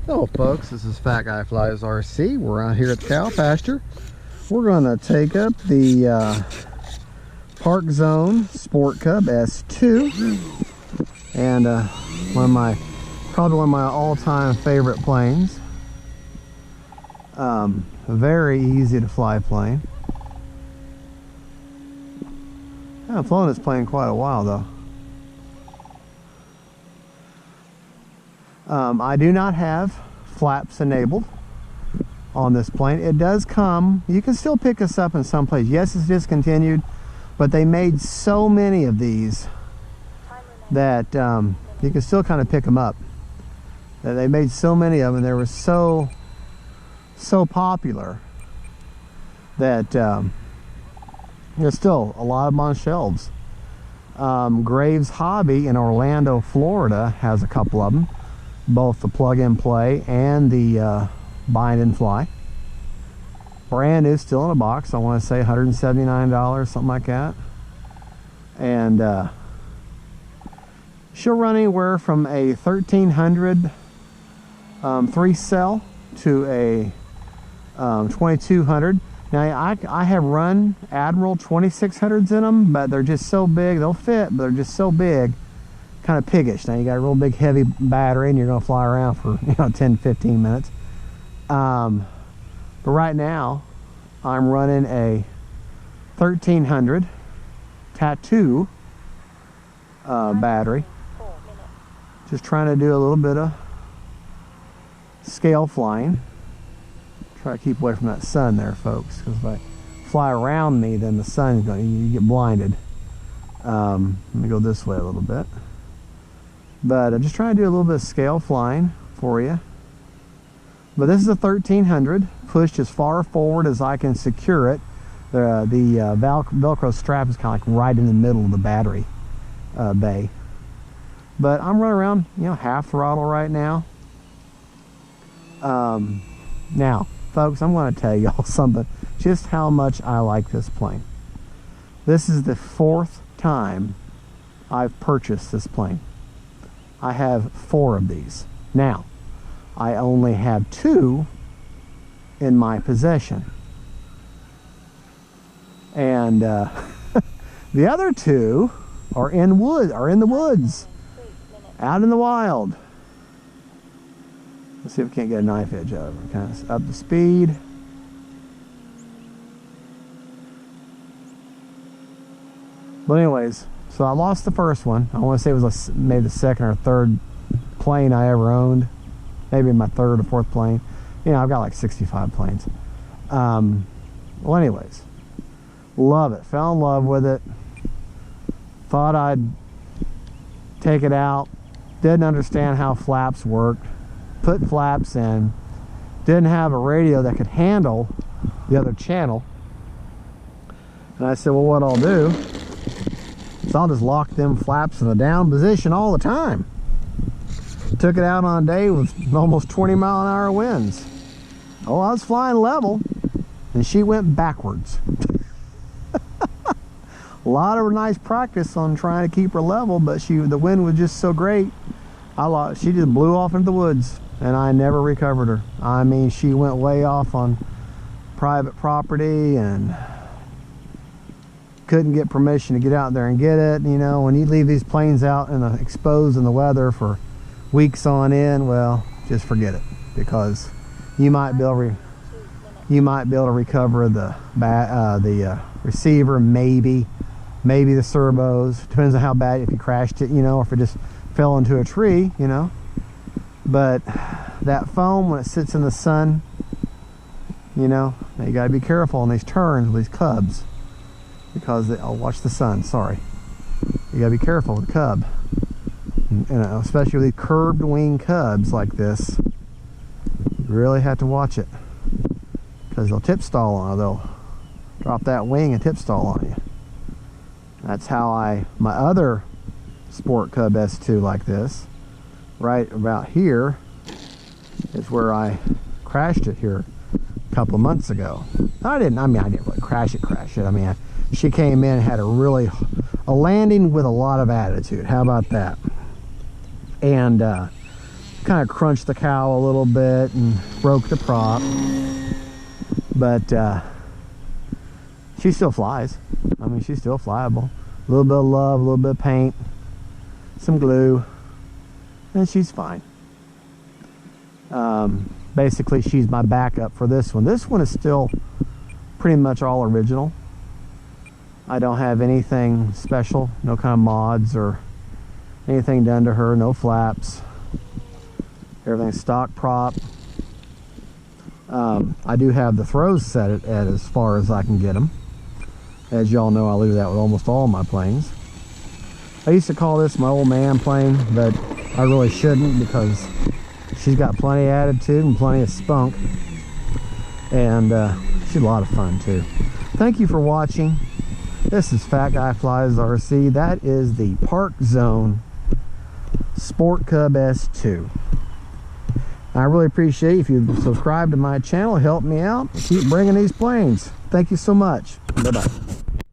Hello folks, this is Fat Guy Flies RC. We're out here at the cow pasture. We're going to take up the Parkzone Sport Cub S2, and probably one of my all-time favorite planes. A very easy to fly plane. I haven't flown this plane quite a while though. I do not have flaps enabled on this plane. It does come, you can still pick us up in some place. Yes, it's discontinued, but they made so many of these that you can still kind of pick them up. They made so many of them, and they were so popular that there's still a lot of them on shelves. Graves Hobby in Orlando, Florida has a couple of them, both the plug-and play and the bind and fly. Brand new, still in a box. I want to say $179, something like that. And she'll run anywhere from a 1300 3 cell to a 2200. Now I have run Admiral 2600s in them, but they're just so big. They'll fit, but they're just so big, kind of piggish. Now you got a real big heavy battery and you're going to fly around for 10-15 minutes. But right now I'm running a 1300 Tattoo battery, just trying to do a little bit of scale flying. Try to keep away from that sun there, folks, because if I fly around me, then the sun's going to, you get blinded. Let me go this way a little bit. But I'm just trying to do a little bit of scale flying for you. But this is a 1300, pushed as far forward as I can secure it. The Velcro strap is kind of like right in the middle of the battery bay. But I'm running around, half throttle right now. Now, folks, I'm going to tell y'all something, just how much I like this plane. This is the 4th time I've purchased this plane. I have 4 of these. Now, I only have 2 in my possession. And the other 2 are in the woods, out in the wild. Let's see if we can't get a knife edge out of it. Kind of up the speed. But anyways, so I lost the first one. I want to say it was maybe the 2nd or 3rd plane I ever owned. Maybe my 3rd or 4th plane. I've got like 65 planes. Well, anyways, love it. Fell in love with it. Thought I'd take it out. Didn't understand how flaps worked. Put flaps in. Didn't have a radio that could handle the other channel. And I said, well, what I'll do is I'll just lock them flaps in the down position all the time. Took it out on a day with almost 20-mile-an-hour winds. Oh, I was flying level, and she went backwards. A lot of nice practice on trying to keep her level, but the wind was just so great. She just blew off into the woods, and I never recovered her. I mean, she went way off on private property and couldn't get permission to get out there and get it. When you leave these planes out exposed in the weather for weeks on end, well, just forget it, because you might be able to recover the receiver, maybe the servos, depends on how bad, if you crashed it, or if it just fell into a tree, but that foam, when it sits in the sun, now you got to be careful on these turns with these cubs, because watch the sun, sorry, you got to be careful with the cub. Especially with these curved wing cubs like this, you really have to watch it, because they'll tip stall on you. They'll drop that wing and tip stall on you. That's how my other Sport Cub S2 like this, right about here, is where I crashed it here a couple of months ago. I didn't really crash it. I mean, she came in and had a landing with a lot of attitude. How about that? And kind of crunched the cow a little bit and broke the prop, but she still flies. I mean, she's still flyable. A little bit of love, a little bit of paint, some glue, and she's fine. Basically, she's my backup for this one. This one is still pretty much all original. I don't have anything special, no kind of mods or anything done to her, no flaps. Everything's stock prop. I do have the throws set at as far as I can get them. As y'all know, I do that with almost all my planes. I used to call this my old man plane, but I really shouldn't, because she's got plenty of attitude and plenty of spunk, and she's a lot of fun too. Thank you for watching. This is Fat Guy Flies RC. That is the Parkzone Sport Cub S2. I really appreciate if you subscribe to my channel, help me out, keep bringing these planes. Thank you so much. Bye-bye.